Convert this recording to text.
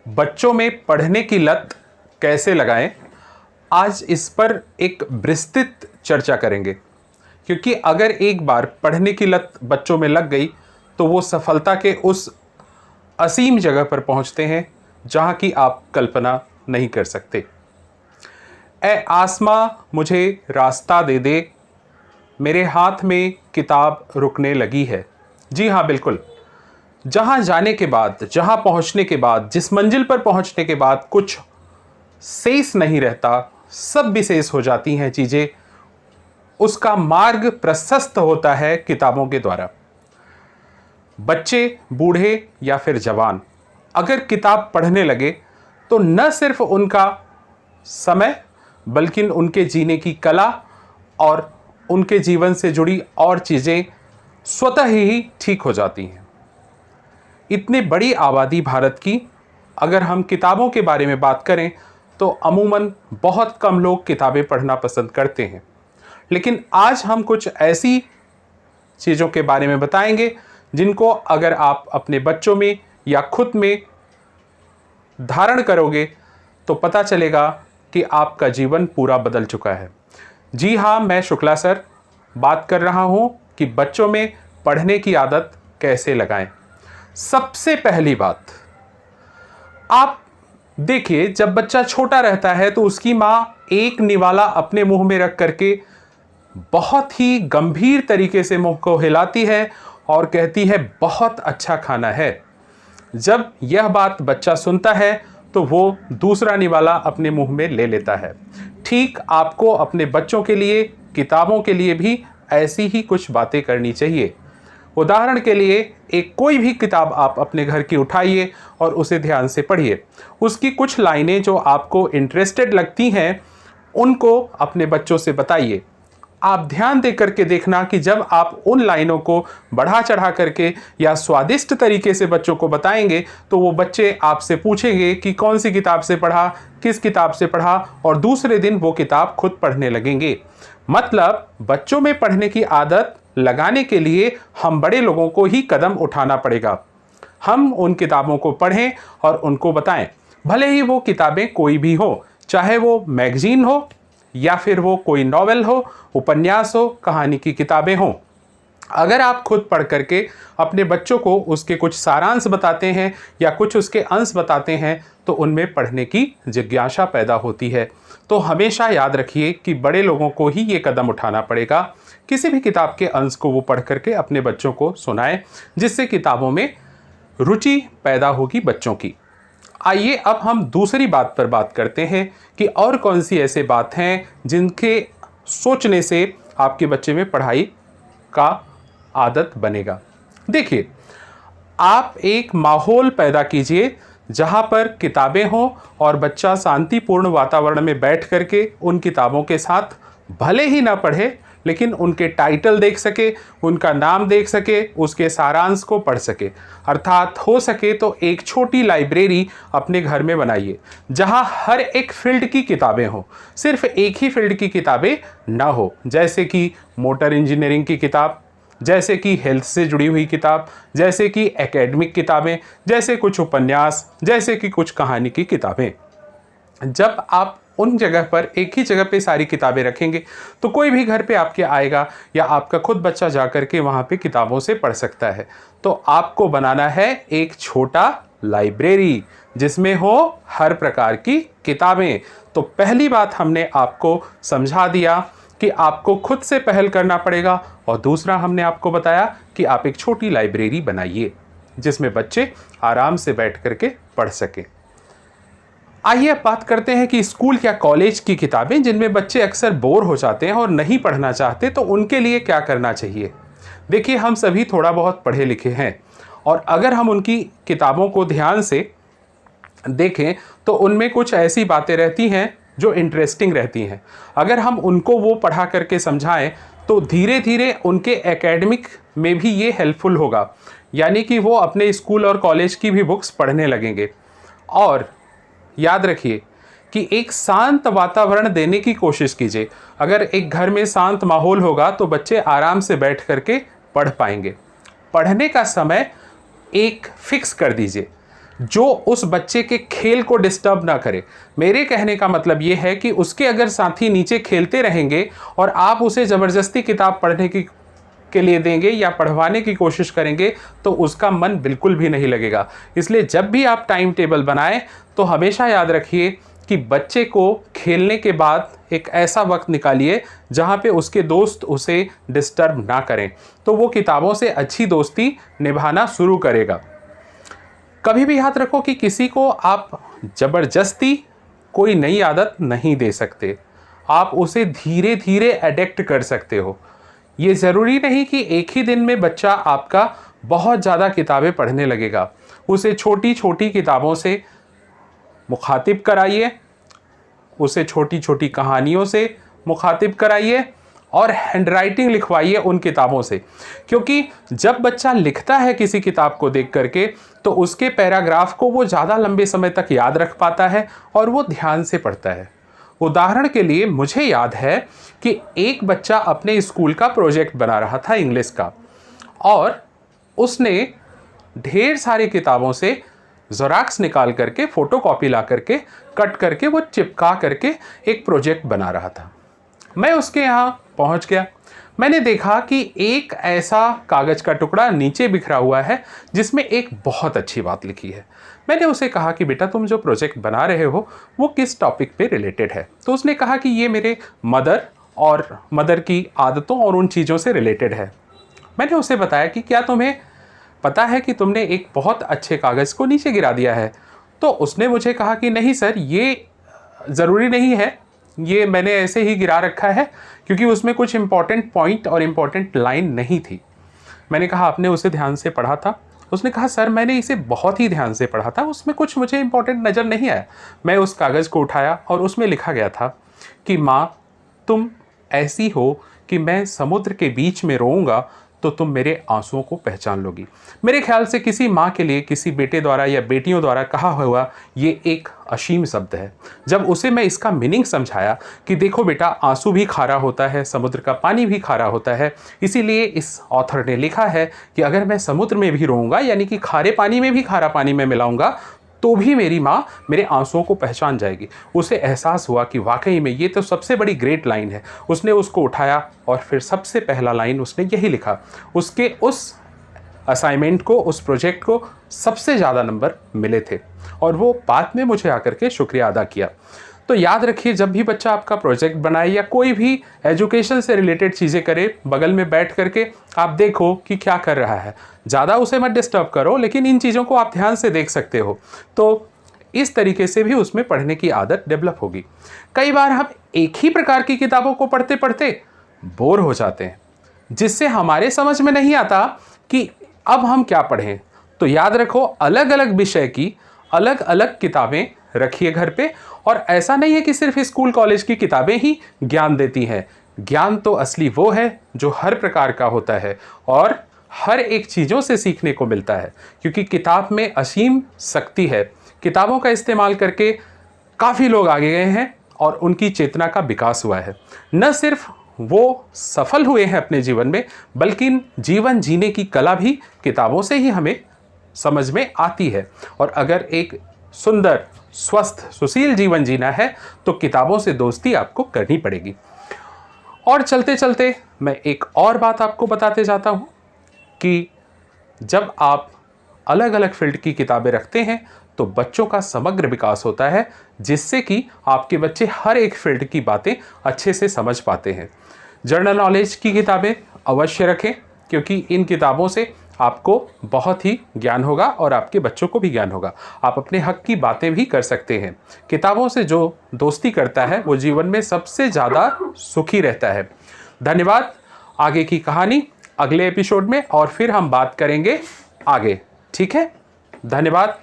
बच्चों में पढ़ने की लत कैसे लगाएं, आज इस पर एक विस्तृत चर्चा करेंगे। क्योंकि अगर एक बार पढ़ने की लत बच्चों में लग गई तो वो सफलता के उस असीम जगह पर पहुंचते हैं जहां की आप कल्पना नहीं कर सकते। ए आसमां मुझे रास्ता दे दे, मेरे हाथ में किताब रुकने लगी है। जी हाँ, बिल्कुल। जहां जाने के बाद, जहां पहुंचने के बाद, जिस मंजिल पर पहुंचने के बाद कुछ शेष नहीं रहता, सब विशेष हो जाती हैं चीज़ें, उसका मार्ग प्रशस्त होता है किताबों के द्वारा। बच्चे, बूढ़े या फिर जवान अगर किताब पढ़ने लगे तो न सिर्फ उनका समय बल्कि उनके जीने की कला और उनके जीवन से जुड़ी और चीज़ें स्वतः ही ठीक हो जाती हैं। इतनी बड़ी आबादी भारत की, अगर हम किताबों के बारे में बात करें तो अमूमन बहुत कम लोग किताबें पढ़ना पसंद करते हैं। लेकिन आज हम कुछ ऐसी चीज़ों के बारे में बताएंगे जिनको अगर आप अपने बच्चों में या खुद में धारण करोगे तो पता चलेगा कि आपका जीवन पूरा बदल चुका है। जी हाँ, मैं शुक्ला सर बात कर रहा हूँ कि बच्चों में पढ़ने की आदत कैसे लगाएं। सबसे पहली बात, आप देखिए, जब बच्चा छोटा रहता है तो उसकी माँ एक निवाला अपने मुंह में रख करके बहुत ही गंभीर तरीके से मुंह को हिलाती है और कहती है बहुत अच्छा खाना है। जब यह बात बच्चा सुनता है तो वो दूसरा निवाला अपने मुंह में ले लेता है। ठीक आपको अपने बच्चों के लिए, किताबों के लिए भी ऐसी ही कुछ बातें करनी चाहिए। उदाहरण के लिए, एक कोई भी किताब आप अपने घर की उठाइए और उसे ध्यान से पढ़िए। उसकी कुछ लाइनें जो आपको इंटरेस्टेड लगती हैं उनको अपने बच्चों से बताइए। आप ध्यान दे करके देखना कि जब आप उन लाइनों को बढ़ा चढ़ा करके या स्वादिष्ट तरीके से बच्चों को बताएंगे तो वो बच्चे आपसे पूछेंगे कि कौन सी किताब से पढ़ा, किस किताब से पढ़ा, और दूसरे दिन वो किताब खुद पढ़ने लगेंगे। मतलब बच्चों में पढ़ने की आदत लगाने के लिए हम बड़े लोगों को ही कदम उठाना पड़ेगा। हम उन किताबों को पढ़ें और उनको बताएं, भले ही वो किताबें कोई भी हो, चाहे वो मैगजीन हो या फिर वो कोई नॉवेल हो, उपन्यास हो, कहानी की किताबें हों। अगर आप खुद पढ़ करके अपने बच्चों को उसके कुछ सारांश बताते हैं या कुछ उसके अंश बताते हैं तो उनमें पढ़ने की जिज्ञासा पैदा होती है। तो हमेशा याद रखिए कि बड़े लोगों को ही ये कदम उठाना पड़ेगा। किसी भी किताब के अंश को वो पढ़ करके अपने बच्चों को सुनाएं, जिससे किताबों में रुचि पैदा होगी बच्चों की। आइए अब हम दूसरी बात पर बात करते हैं कि और कौन सी ऐसे बात हैं जिनके सोचने से आपके बच्चे में पढ़ाई का आदत बनेगा। देखिए, आप एक माहौल पैदा कीजिए जहां पर किताबें हों और बच्चा शांतिपूर्ण वातावरण में बैठ करके उन किताबों के साथ भले ही ना पढ़े लेकिन उनके टाइटल देख सके, उनका नाम देख सके, उसके सारांश को पढ़ सके। अर्थात हो सके तो एक छोटी लाइब्रेरी अपने घर में बनाइए जहां हर एक फील्ड की किताबें हों, सिर्फ एक ही फील्ड की किताबें ना हो। जैसे कि मोटर इंजीनियरिंग की किताब, जैसे कि हेल्थ से जुड़ी हुई किताब, जैसे कि एकेडमिक किताबें, जैसे कुछ उपन्यास, जैसे कि कुछ कहानी की किताबें। जब आप उन जगह पर एक ही जगह पे सारी किताबें रखेंगे तो कोई भी घर पे आपके आएगा या आपका खुद बच्चा जा कर के वहाँ पे किताबों से पढ़ सकता है। तो आपको बनाना है एक छोटा लाइब्रेरी जिसमें हो हर प्रकार की किताबें। तो पहली बात हमने आपको समझा दिया कि आपको खुद से पहल करना पड़ेगा, और दूसरा हमने आपको बताया कि आप एक छोटी लाइब्रेरी बनाइए जिसमें बच्चे आराम से बैठ करके पढ़ सकें। आइए अब बात करते हैं कि स्कूल या कॉलेज की किताबें जिनमें बच्चे अक्सर बोर हो जाते हैं और नहीं पढ़ना चाहते, तो उनके लिए क्या करना चाहिए। देखिए, हम सभी थोड़ा बहुत पढ़े लिखे हैं और अगर हम उनकी किताबों को ध्यान से देखें तो उनमें कुछ ऐसी बातें रहती हैं जो इंटरेस्टिंग रहती हैं। अगर हम उनको वो पढ़ा करके समझाएं तो धीरे धीरे उनके एकेडमिक में भी ये हेल्पफुल होगा, यानी कि वो अपने स्कूल और कॉलेज की भी बुक्स पढ़ने लगेंगे। और याद रखिए कि एक शांत वातावरण देने की कोशिश कीजिए। अगर एक घर में शांत माहौल होगा तो बच्चे आराम से बैठ करके पढ़ पाएंगे। पढ़ने का समय एक फिक्स कर दीजिए। जो उस बच्चे के खेल को डिस्टर्ब ना करे। मेरे कहने का मतलब ये है कि उसके अगर साथी नीचे खेलते रहेंगे और आप उसे ज़बरदस्ती किताब पढ़ने की के लिए देंगे या पढ़वाने की कोशिश करेंगे तो उसका मन बिल्कुल भी नहीं लगेगा। इसलिए जब भी आप टाइम टेबल बनाएं तो हमेशा याद रखिए कि बच्चे को खेलने के बाद एक ऐसा वक्त निकालिए जहां पे उसके दोस्त उसे डिस्टर्ब ना करें, तो वो किताबों से अच्छी दोस्ती निभाना शुरू करेगा। कभी भी याद रखो कि किसी को आप ज़बरदस्ती कोई नई आदत नहीं दे सकते, आप उसे धीरे धीरे एडेप्ट कर सकते हो। ये ज़रूरी नहीं कि एक ही दिन में बच्चा आपका बहुत ज़्यादा किताबें पढ़ने लगेगा। उसे छोटी छोटी किताबों से मुखातिब कराइए, उसे छोटी छोटी कहानियों से मुखातिब कराइए और हैंडराइटिंग लिखवाइए उन किताबों से, क्योंकि जब बच्चा लिखता है किसी किताब को देख करके तो उसके पैराग्राफ को वो ज़्यादा लंबे समय तक याद रख पाता है और वो ध्यान से पढ़ता है। उदाहरण के लिए मुझे याद है कि एक बच्चा अपने स्कूल का प्रोजेक्ट बना रहा था इंग्लिश का, और उसने ढेर सारी किताबों से ज़ेरॉक्स निकाल करके, फ़ोटोकॉपी ला करके, कट करके वो चिपका करके एक प्रोजेक्ट बना रहा था। मैं उसके यहाँ पहुँच गया। मैंने देखा कि एक ऐसा कागज़ का टुकड़ा नीचे बिखरा हुआ है जिसमें एक बहुत अच्छी बात लिखी है। मैंने उसे कहा कि बेटा तुम जो प्रोजेक्ट बना रहे हो वो किस टॉपिक पे रिलेटेड है? तो उसने कहा कि ये मेरे मदर की आदतों और उन चीज़ों से रिलेटेड है। मैंने उसे बताया कि क्या तुम्हें पता है कि तुमने एक बहुत अच्छे कागज़ को नीचे गिरा दिया है? तो उसने मुझे कहा कि नहीं सर, ये ज़रूरी नहीं है, ये मैंने ऐसे ही गिरा रखा है क्योंकि उसमें कुछ इम्पॉर्टेंट पॉइंट और इम्पॉर्टेंट लाइन नहीं थी। मैंने कहा आपने उसे ध्यान से पढ़ा था? उसने कहा सर मैंने इसे बहुत ही ध्यान से पढ़ा था, उसमें कुछ मुझे इम्पॉर्टेंट नज़र नहीं आया। मैं उस कागज़ को उठाया और उसमें लिखा गया था कि माँ तुम ऐसी हो कि मैं समुद्र के बीच में रोऊंगा तो तुम मेरे आंसुओं को पहचान लोगी। मेरे ख्याल से किसी माँ के लिए किसी बेटे द्वारा या बेटियों द्वारा कहा हुआ ये एक असीम शब्द है। जब उसे मैं इसका मीनिंग समझाया कि देखो बेटा, आंसू भी खारा होता है, समुद्र का पानी भी खारा होता है, इसीलिए इस ऑथर ने लिखा है कि अगर मैं समुद्र में भी रोऊंगा, यानी कि खारे पानी में भी खारा पानी में मिलाऊंगा, तो भी मेरी माँ मेरे आंसुओं को पहचान जाएगी। उसे एहसास हुआ कि वाकई में ये तो सबसे बड़ी ग्रेट लाइन है। उसने उसको उठाया और फिर सबसे पहला लाइन उसने यही लिखा। उसके उस असाइनमेंट को, उस प्रोजेक्ट को सबसे ज़्यादा नंबर मिले थे और वो बाद में मुझे आकर के शुक्रिया अदा किया। तो याद रखिए, जब भी बच्चा आपका प्रोजेक्ट बनाए या कोई भी एजुकेशन से रिलेटेड चीज़ें करे, बगल में बैठ करके आप देखो कि क्या कर रहा है। ज़्यादा उसे मत डिस्टर्ब करो, लेकिन इन चीज़ों को आप ध्यान से देख सकते हो, तो इस तरीके से भी उसमें पढ़ने की आदत डेवलप होगी। कई बार हम एक ही प्रकार की किताबों को पढ़ते पढ़ते बोर हो जाते हैं, जिससे हमारे समझ में नहीं आता कि अब हम क्या पढ़ें। तो याद रखो, अलग अलग विषय की अलग अलग किताबें रखिए घर पे। और ऐसा नहीं है कि सिर्फ स्कूल कॉलेज की किताबें ही ज्ञान देती हैं। ज्ञान तो असली वो है जो हर प्रकार का होता है और हर एक चीज़ों से सीखने को मिलता है, क्योंकि किताब में असीम शक्ति है। किताबों का इस्तेमाल करके काफ़ी लोग आगे गए हैं और उनकी चेतना का विकास हुआ है। न सिर्फ वो सफल हुए हैं अपने जीवन में, बल्कि जीवन जीने की कला भी किताबों से ही हमें समझ में आती है। और अगर एक सुंदर, स्वस्थ, सुशील जीवन जीना है तो किताबों से दोस्ती आपको करनी पड़ेगी। और चलते चलते मैं एक और बात आपको बताते जाता हूँ कि जब आप अलग अलग फील्ड की किताबें रखते हैं तो बच्चों का समग्र विकास होता है, जिससे कि आपके बच्चे हर एक फील्ड की बातें अच्छे से समझ पाते हैं। जनरल नॉलेज की किताबें अवश्य रखें, क्योंकि इन किताबों से आपको बहुत ही ज्ञान होगा और आपके बच्चों को भी ज्ञान होगा। आप अपने हक की बातें भी कर सकते हैं। किताबों से जो दोस्ती करता है वो जीवन में सबसे ज़्यादा सुखी रहता है। धन्यवाद। आगे की कहानी अगले एपिसोड में और फिर हम बात करेंगे आगे। ठीक है, धन्यवाद।